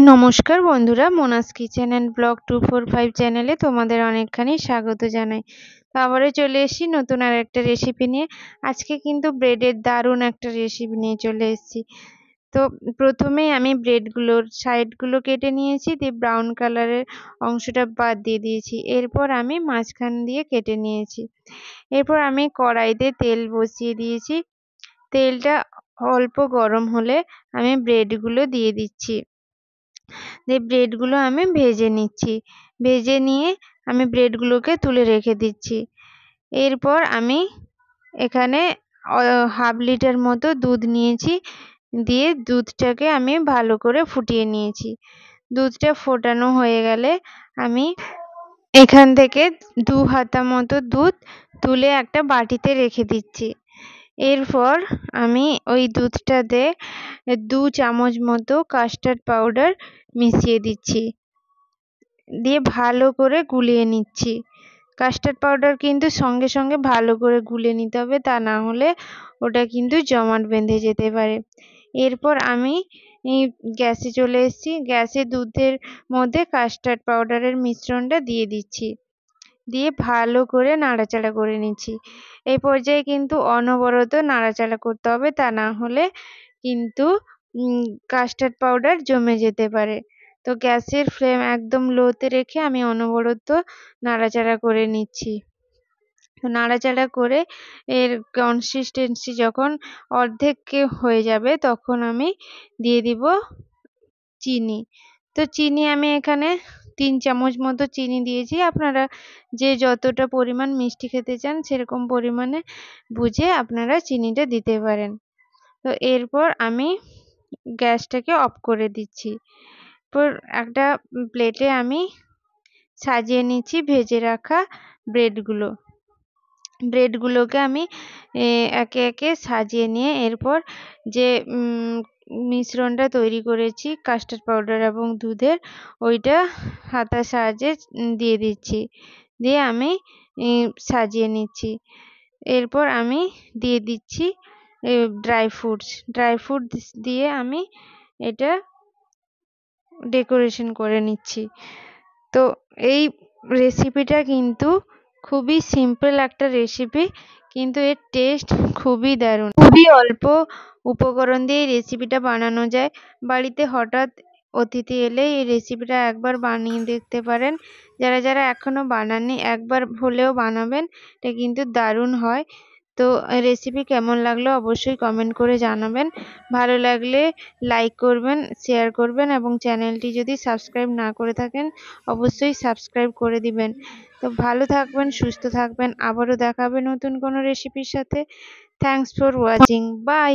নমস্কার বন্ধুরা, Monas kitchen and blog 245 চ্যানেলে তোমাদের অনেকখানি স্বাগত জানাই। তো আবারও চলে এসেছি নতুন আর একটা রেসিপি নিয়ে। আজকে কিন্তু ব্রেডের দারুণ একটা রেসিপি নিয়ে চলে এসেছি। তো প্রথমেই আমি ব্রেডগুলোর সাইডগুলো কেটে নিয়েছি, দিয়ে ব্রাউন কালারের অংশটা বাদ দিয়ে দিয়েছি। এরপর আমি মাঝখান দিয়ে কেটে নিয়েছি। এরপর আমি কড়াইতে তেল বসিয়ে দিয়েছি। তেলটা অল্প গরম হলে আমি ব্রেডগুলো দিয়ে দিচ্ছি। দিয়ে ব্রেডগুলো আমি ভেজে নিচ্ছি। ভেজে নিয়ে আমি ব্রেডগুলোকে তুলে রেখে দিচ্ছি। এরপর আমি এখানে হাফ লিটার মতো দুধ নিয়েছি। দিয়ে দুধটাকে আমি ভালো করে ফুটিয়ে নিয়েছি। দুধটা ফোটানো হয়ে গেলে আমি এখান থেকে 2 হাতা মতো দুধ তুলে একটা বাটিতে রেখে দিচ্ছি। এরপর আমি ওই দুধটাতে 2 চামচ মতো কাস্টার্ড পাউডার মিশিয়ে দিচ্ছি। দিয়ে ভালো করে গুলিয়ে নিচ্ছি। কাস্টার্ড পাউডার কিন্তু সঙ্গে সঙ্গে ভালো করে গুলে নিতে হবে, তা না হলে ওটা কিন্তু জমাট বেঁধে যেতে পারে। এরপর আমি গ্যাসে চলে এসেছি। গ্যাসে দুধের মধ্যে কাস্টার্ড পাউডারের মিশ্রণটা দিয়ে দিচ্ছি। দিয়ে ভালো করে নাড়াচাড়া করে নিচ্ছি। এই পর্যায়ে কিন্তু অনবরত নাড়াচাড়া করতে হবে, তা না হলে কিন্তু কাস্টার্ড পাউডার জমে যেতে পারে। তো গ্যাসের ফ্লেম একদম লোতে রেখে আমি অনবরত নাড়াচাড়া করে নিচ্ছি। তো নাড়াচাড়া করে এর কনসিস্টেন্সি যখন অর্ধেক হয়ে যাবে তখন আমি দিয়ে দিব চিনি। তো চিনি আমি এখানে 3 চামচ মতো চিনি দিয়েছি। আপনারা যে যতটা পরিমাণ মিষ্টি খেতে চান সেরকম পরিমাণে বুঝে আপনারা চিনিটা দিতে পারেন। তো এরপর আমি গ্যাসটাকে অফ করে দিচ্ছি। এরপর একটা প্লেটে আমি সাজিয়ে নিচ্ছি ভেজে রাখা ব্রেডগুলো। ব্রেডগুলোকে আমি একে একে সাজিয়ে নিয়ে এরপর যে মিশ্রণটা তৈরি করেছি কাস্টার্ড পাউডার এবং দুধের, ওইটা হাতার সাহায্যে দিয়ে দিচ্ছি। দিয়ে আমি সাজিয়ে নিচ্ছি। এরপর আমি দিয়ে দিচ্ছি ড্রাই ফ্রুটস দিয়ে আমি এটা ডেকোরেশন করে নিচ্ছি। তো এই রেসিপিটা কিন্তু খুবই সিম্পল একটা রেসিপি, কিন্তু এর টেস্ট খুবই দারুণ। খুবই অল্প উপকরণ দিয়ে এই রেসিপিটা বানানো যায়। বাড়িতে হঠাৎ অতিথি এলে এই রেসিপিটা একবার বানিয়ে দেখতে পারেন। যারা যারা এখনো বানাননি একবার হলেও বানাবেন, এটা কিন্তু দারুণ হয়। তো রেসিপি কেমন লাগলো অবশ্যই কমেন্ট করে জানাবেন। ভালো লাগলে লাইক করবেন, শেয়ার করবেন এবং চ্যানেলটি যদি সাবস্ক্রাইব না করে থাকেন অবশ্যই সাবস্ক্রাইব করে দিবেন। তো ভালো থাকবেন, সুস্থ থাকবেন। আবারও দেখা হবে নতুন কোনো রেসিপির সাথে। Thanks for watching. বাই।